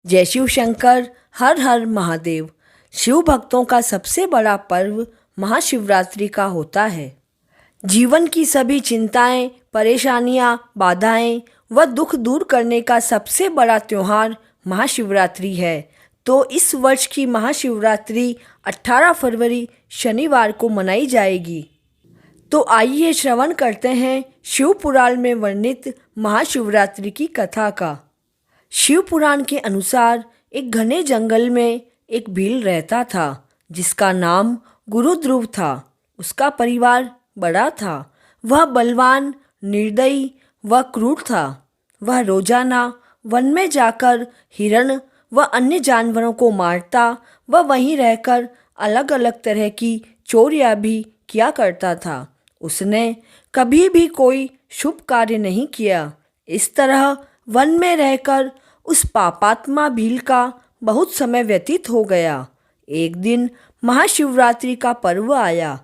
जय शिव शंकर। हर हर महादेव। शिव भक्तों का सबसे बड़ा पर्व महाशिवरात्रि का होता है। जीवन की सभी चिंताएं, परेशानियां, बाधाएं व दुख दूर करने का सबसे बड़ा त्योहार महाशिवरात्रि है। तो इस वर्ष की महाशिवरात्रि 18 फरवरी शनिवार को मनाई जाएगी। तो आइए श्रवण करते हैं शिव पुराण में वर्णित महाशिवरात्रि की कथा का। शिव पुराण के अनुसार एक घने जंगल में एक भील रहता था जिसका नाम गुरु ध्रुव था। उसका परिवार बड़ा था। वह बलवान, निर्दयी व क्रूर था। वह रोजाना वन में जाकर हिरण व अन्य जानवरों को मारता व वहीं रहकर अलग अलग तरह की चोरियां भी किया करता था। उसने कभी भी कोई शुभ कार्य नहीं किया। इस तरह वन में रहकर उस पापात्मा भील का बहुत समय व्यतीत हो गया। एक दिन महाशिवरात्रि का पर्व आया,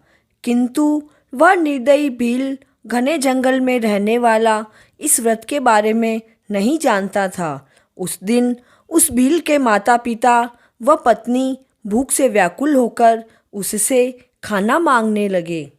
किंतु वह निर्दयी भील घने जंगल में रहने वाला इस व्रत के बारे में नहीं जानता था। उस दिन उस भील के माता पिता व पत्नी भूख से व्याकुल होकर उससे खाना मांगने लगे।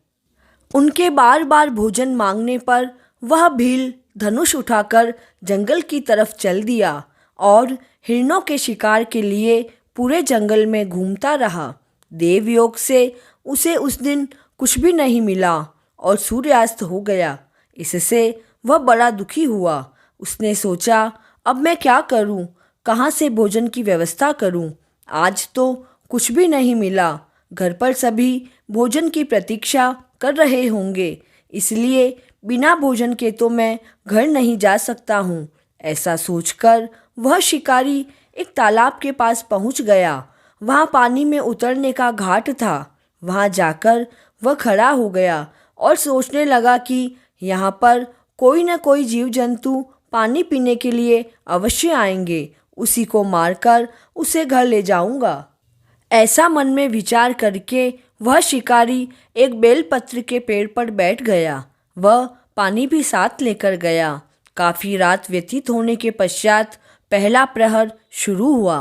उनके बार बार भोजन मांगने पर वह भील धनुष उठाकर जंगल की तरफ चल दिया और हिरणों के शिकार के लिए पूरे जंगल में घूमता रहा। देवयोग से उसे उस दिन कुछ भी नहीं मिला और सूर्यास्त हो गया। इससे वह बड़ा दुखी हुआ। उसने सोचा, अब मैं क्या करूं? कहाँ से भोजन की व्यवस्था करूं? आज तो कुछ भी नहीं मिला। घर पर सभी भोजन की प्रतीक्षा कर रहे होंगे, इसलिए बिना भोजन के तो मैं घर नहीं जा सकता हूँ। ऐसा सोचकर वह शिकारी एक तालाब के पास पहुँच गया। वहाँ पानी में उतरने का घाट था। वहाँ जाकर वह खड़ा हो गया और सोचने लगा कि यहाँ पर कोई न कोई जीव जंतु पानी पीने के लिए अवश्य आएंगे। उसी को मारकर उसे घर ले जाऊंगा। ऐसा मन में विचार करके वह शिकारी एक बेलपत्र के पेड़ पर बैठ गया। वह पानी भी साथ लेकर गया। काफ़ी रात व्यतीत होने के पश्चात पहला प्रहर शुरू हुआ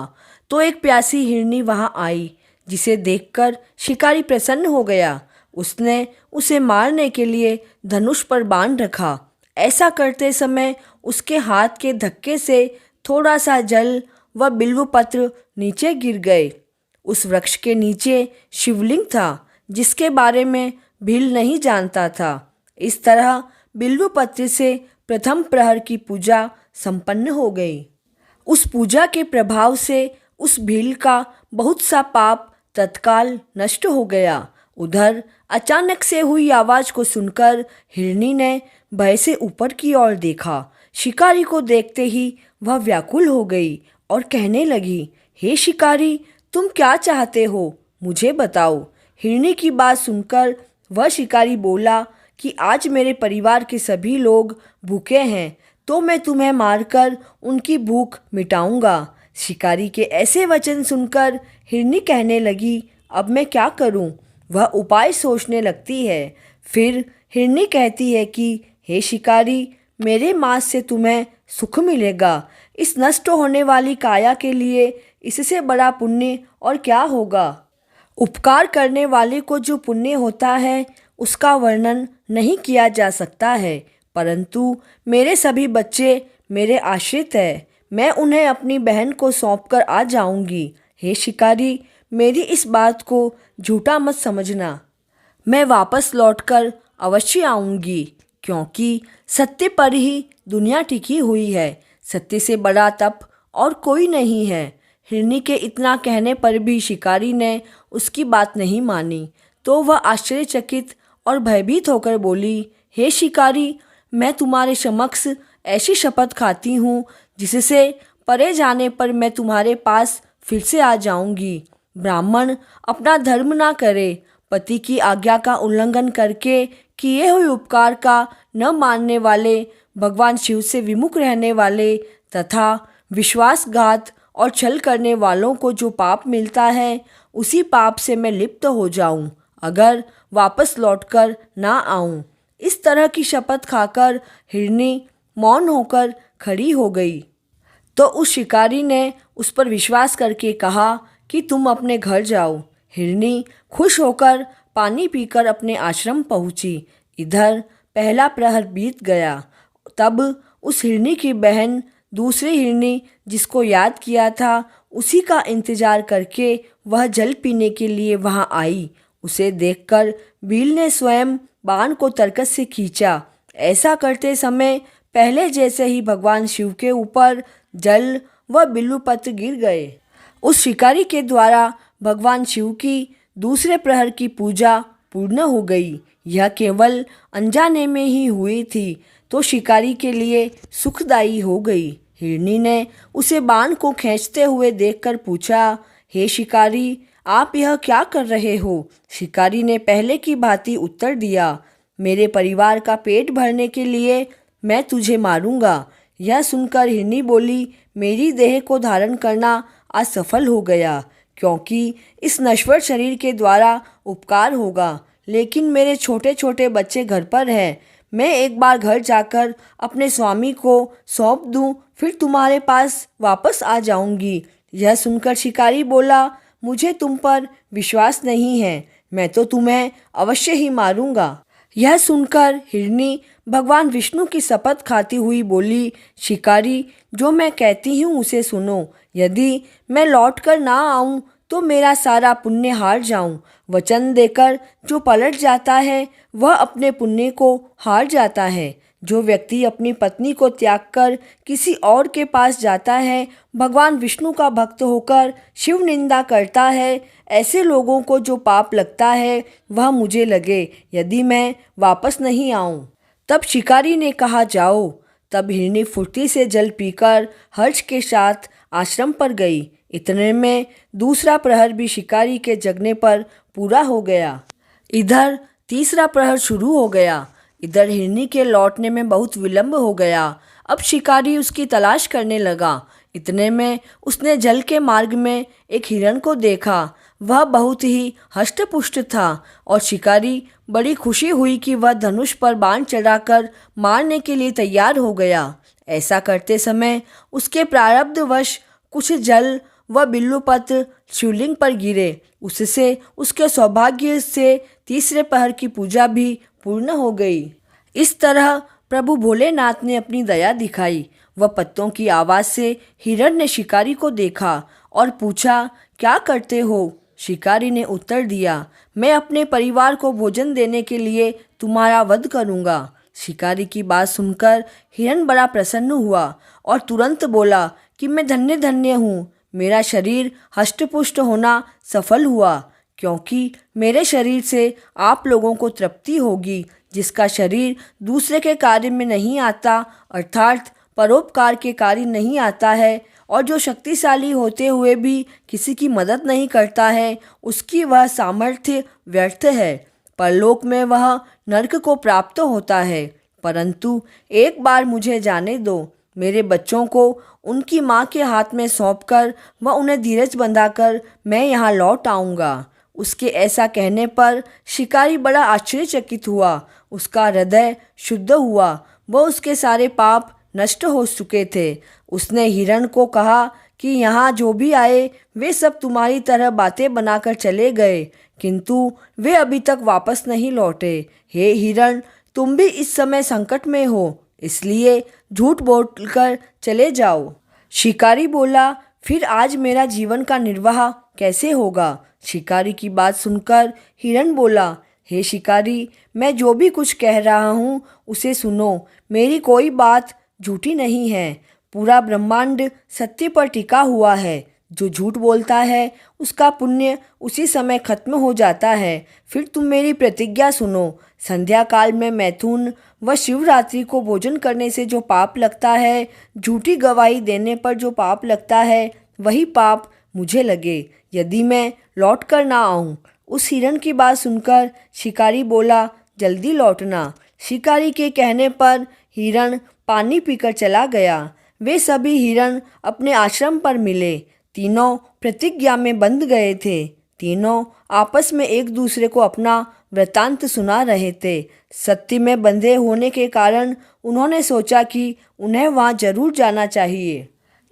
तो एक प्यासी हिरनी वहां आई, जिसे देखकर शिकारी प्रसन्न हो गया। उसने उसे मारने के लिए धनुष पर बाण रखा। ऐसा करते समय उसके हाथ के धक्के से थोड़ा सा जल व बिल्वपत्र नीचे गिर गए। उस वृक्ष के नीचे शिवलिंग था जिसके बारे में भील नहीं जानता था। इस तरह बिल्वपत्र से प्रथम प्रहर की पूजा संपन्न हो गई। उस पूजा के प्रभाव से उस भील का बहुत सा पाप तत्काल नष्ट हो गया। उधर अचानक से हुई आवाज़ को सुनकर हिरनी ने भय से ऊपर की ओर देखा। शिकारी को देखते ही वह व्याकुल हो गई और कहने लगी, हे शिकारी, तुम क्या चाहते हो? मुझे बताओ। हिरनी की बात सुनकर वह शिकारी बोला कि आज मेरे परिवार के सभी लोग भूखे हैं, तो मैं तुम्हें मारकर उनकी भूख मिटाऊंगा। शिकारी के ऐसे वचन सुनकर हिरनी कहने लगी, अब मैं क्या करूं? वह उपाय सोचने लगती है। फिर हिरनी कहती है कि हे शिकारी, मेरे मांस से तुम्हें सुख मिलेगा। इस नष्ट होने वाली काया के लिए इससे बड़ा पुण्य और क्या होगा? उपकार करने वाले को जो पुण्य होता है उसका वर्णन नहीं किया जा सकता है, परंतु मेरे सभी बच्चे मेरे आश्रित हैं। मैं उन्हें अपनी बहन को सौंपकर आ जाऊंगी। हे शिकारी, मेरी इस बात को झूठा मत समझना। मैं वापस लौटकर अवश्य आऊंगी, क्योंकि सत्य पर ही दुनिया टिकी हुई है। सत्य से बड़ा तप और कोई नहीं है। हिरनी के इतना कहने पर भी शिकारी ने उसकी बात नहीं मानी, तो वह आश्चर्यचकित और भयभीत होकर बोली, हे शिकारी, मैं तुम्हारे समक्ष ऐसी शपथ खाती हूँ जिससे परे जाने पर मैं तुम्हारे पास फिर से आ जाऊंगी। ब्राह्मण अपना धर्म ना करे, पति की आज्ञा का उल्लंघन करके किए हुए उपकार का न मानने वाले, भगवान शिव से विमुख रहने वाले तथा विश्वासघात और छल करने वालों को जो पाप मिलता है, उसी पाप से मैं लिप्त हो जाऊं अगर वापस लौटकर ना आऊं। इस तरह की शपथ खाकर हिरनी मौन होकर खड़ी हो गई। तो उस शिकारी ने उस पर विश्वास करके कहा कि तुम अपने घर जाओ। हिरनी खुश होकर पानी पीकर अपने आश्रम पहुंची। इधर पहला प्रहर बीत गया। तब उस हिरनी की बहन दूसरी हिरनी जिसको याद किया था उसी का इंतजार करके वह जल पीने के लिए वहां आई। उसे देखकर बील ने स्वयं बाण को तरकस से खींचा। ऐसा करते समय पहले जैसे ही भगवान शिव के ऊपर जल व बिल्वपत्र गिर गए। उस शिकारी के द्वारा भगवान शिव की दूसरे प्रहर की पूजा पूर्ण हो गई। यह केवल अनजाने में ही हुई थी तो शिकारी के लिए सुखदायी हो गई। हिरनी ने उसे बाण को खींचते हुए देखकर पूछा, हे शिकारी, आप यह क्या कर रहे हो? शिकारी ने पहले की भांति उत्तर दिया, मेरे परिवार का पेट भरने के लिए मैं तुझे मारूंगा। यह सुनकर हिरनी बोली, मेरी देह को धारण करना असफल हो गया क्योंकि इस नश्वर शरीर के द्वारा उपकार होगा, लेकिन मेरे छोटे छोटे बच्चे घर पर हैं। मैं एक बार घर जाकर अपने स्वामी को सौंप दूं, फिर तुम्हारे पास वापस आ जाऊंगी। यह सुनकर शिकारी बोला, मुझे तुम पर विश्वास नहीं है, मैं तो तुम्हें अवश्य ही मारूंगा। यह सुनकर हिरनी भगवान विष्णु की शपथ खाती हुई बोली, शिकारी, जो मैं कहती हूँ उसे सुनो। यदि मैं लौट कर ना आऊँ तो मेरा सारा पुण्य हार जाऊं। वचन देकर जो पलट जाता है वह अपने पुण्य को हार जाता है। जो व्यक्ति अपनी पत्नी को त्याग कर किसी और के पास जाता है, भगवान विष्णु का भक्त होकर शिव निंदा करता है, ऐसे लोगों को जो पाप लगता है वह मुझे लगे यदि मैं वापस नहीं आऊं। तब शिकारी ने कहा, जाओ। तब हिरनी फुर्ती से जल पीकर हर्ष के साथ आश्रम पर गई। इतने में दूसरा प्रहर भी शिकारी के जगने पर पूरा हो गया। इधर तीसरा प्रहर शुरू हो गया। इधर हिरनी के लौटने में बहुत विलंब हो गया। अब शिकारी उसकी तलाश करने लगा। इतने में उसने जल के मार्ग में एक हिरण को देखा। वह बहुत ही हष्टपुष्ट था और शिकारी बड़ी खुशी हुई कि वह धनुष पर बाण चढ़ाकर मारने के लिए तैयार हो गया। ऐसा करते समय उसके प्रारब्धवश कुछ जल व बिल्वपत्र शिवलिंग पर गिरे। उससे उसके सौभाग्य से तीसरे प्रहर की पूजा भी पूर्ण हो गई। इस तरह प्रभु भोलेनाथ ने अपनी दया दिखाई। वह पत्तों की आवाज़ से हिरण ने शिकारी को देखा और पूछा, क्या करते हो? शिकारी ने उत्तर दिया, मैं अपने परिवार को भोजन देने के लिए तुम्हारा वध करूँगा। शिकारी की बात सुनकर हिरण बड़ा प्रसन्न हुआ और तुरंत बोला कि मैं धन्य धन्य हूँ, मेरा शरीर हष्टपुष्ट होना सफल हुआ, क्योंकि मेरे शरीर से आप लोगों को तृप्ति होगी। जिसका शरीर दूसरे के कार्य में नहीं आता, अर्थात परोपकार के कार्य नहीं आता है, और जो शक्तिशाली होते हुए भी किसी की मदद नहीं करता है, उसकी वह सामर्थ्य व्यर्थ है। परलोक में वह नरक को प्राप्त होता है। परंतु एक बार मुझे जाने दो, मेरे बच्चों को उनकी माँ के हाथ में सौंपकर व उन्हें धीरज बंधाकर मैं यहाँ लौट आऊँगा। उसके ऐसा कहने पर शिकारी बड़ा आश्चर्यचकित हुआ। उसका हृदय शुद्ध हुआ, वह उसके सारे पाप नष्ट हो चुके थे। उसने हिरण को कहा कि यहाँ जो भी आए वे सब तुम्हारी तरह बातें बनाकर चले गए, किंतु वे अभी तक वापस नहीं लौटे। हे हिरण, तुम भी इस समय संकट में हो, इसलिए झूठ बोलकर चले जाओ। शिकारी बोला, फिर आज मेरा जीवन का निर्वाह कैसे होगा? शिकारी की बात सुनकर हिरण बोला, हे शिकारी, मैं जो भी कुछ कह रहा हूँ उसे सुनो। मेरी कोई बात झूठी नहीं है। पूरा ब्रह्मांड सत्य पर टिका हुआ है। जो झूठ बोलता है उसका पुण्य उसी समय खत्म हो जाता है। फिर तुम मेरी प्रतिज्ञा सुनो। संध्या काल में मैथुन व शिवरात्रि को भोजन करने से जो पाप लगता है, झूठी गवाही देने पर जो पाप लगता है, वही पाप मुझे लगे यदि मैं लौट कर ना आऊँ। उस हिरण की बात सुनकर शिकारी बोला, जल्दी लौटना। शिकारी के कहने पर हिरण पानी पीकर चला गया। वे सभी हिरण अपने आश्रम पर मिले। तीनों प्रतिज्ञा में बंध गए थे। तीनों आपस में एक दूसरे को अपना वृतांत सुना रहे थे। सत्य में बंधे होने के कारण उन्होंने सोचा कि उन्हें वहाँ जरूर जाना चाहिए।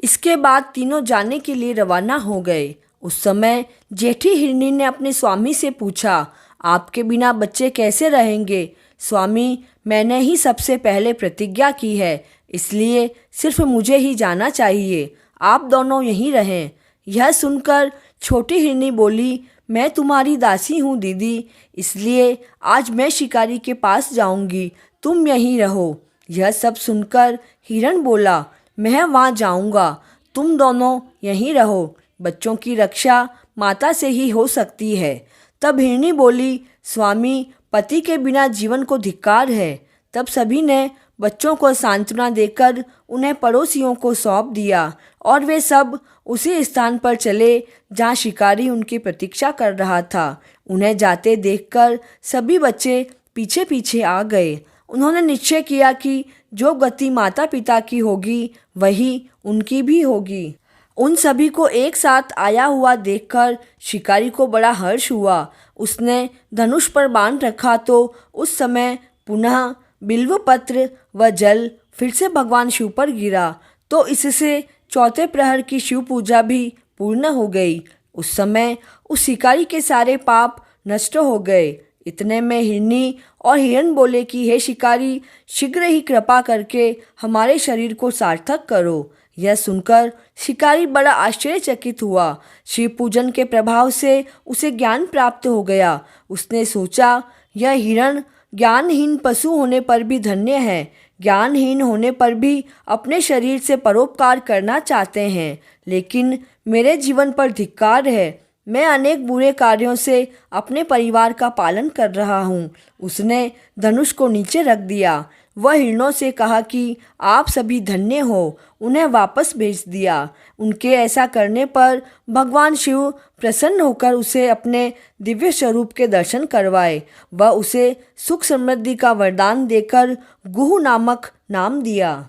इसके बाद तीनों जाने के लिए रवाना हो गए। उस समय जेठी हिरनी ने अपने स्वामी से पूछा, आपके बिना बच्चे कैसे रहेंगे? स्वामी, मैंने ही सबसे पहले प्रतिज्ञा की है, इसलिए सिर्फ मुझे ही जाना चाहिए। आप दोनों यहीं रहें। यह सुनकर छोटी हिरनी बोली, मैं तुम्हारी दासी हूँ दीदी, इसलिए आज मैं शिकारी के पास जाऊंगी, तुम यहीं रहो। यह सब सुनकर हिरण बोला, मैं वहाँ जाऊंगा, तुम दोनों यहीं रहो, बच्चों की रक्षा माता से ही हो सकती है। तब हिरनी बोली, स्वामी, पति के बिना जीवन को धिक्कार है। तब सभी ने बच्चों को सांत्वना देकर उन्हें पड़ोसियों को सौंप दिया और वे सब उसी स्थान पर चले जहाँ शिकारी उनकी प्रतीक्षा कर रहा था। उन्हें जाते देखकर सभी बच्चे पीछे पीछे आ गए। उन्होंने निश्चय किया कि जो गति माता पिता की होगी वही उनकी भी होगी। उन सभी को एक साथ आया हुआ देखकर शिकारी को बड़ा हर्ष हुआ। उसने धनुष पर बाण रखा तो उस समय पुनः बिल्वपत्र व जल फिर से भगवान शिव पर गिरा, तो इससे चौथे प्रहर की शिव पूजा भी पूर्ण हो गई। उस समय उस शिकारी के सारे पाप नष्ट हो गए। इतने में हिरनी और हिरण बोले कि हे शिकारी, शीघ्र ही कृपा करके हमारे शरीर को सार्थक करो। यह सुनकर शिकारी बड़ा आश्चर्यचकित हुआ। शिव पूजन के प्रभाव से उसे ज्ञान प्राप्त हो गया। उसने सोचा, यह हिरण ज्ञानहीन पशु होने पर भी धन्य है, ज्ञानहीन होने पर भी अपने शरीर से परोपकार करना चाहते हैं, लेकिन मेरे जीवन पर धिक्कार है। मैं अनेक बुरे कार्यों से अपने परिवार का पालन कर रहा हूँ। उसने धनुष को नीचे रख दिया। वह हिरणों से कहा कि आप सभी धन्य हो, उन्हें वापस भेज दिया। उनके ऐसा करने पर भगवान शिव प्रसन्न होकर उसे अपने दिव्य स्वरूप के दर्शन करवाए। वह उसे सुख समृद्धि का वरदान देकर गुह नामक नाम दिया।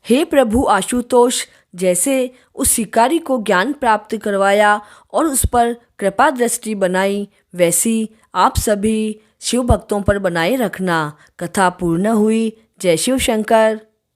हे प्रभु आशुतोष, जैसे उस शिकारी को ज्ञान प्राप्त करवाया और उस पर कृपा दृष्टि बनाई, वैसी आप सभी शिव भक्तों पर बनाए रखना। कथा पूर्ण हुई। जय शिव शंकर।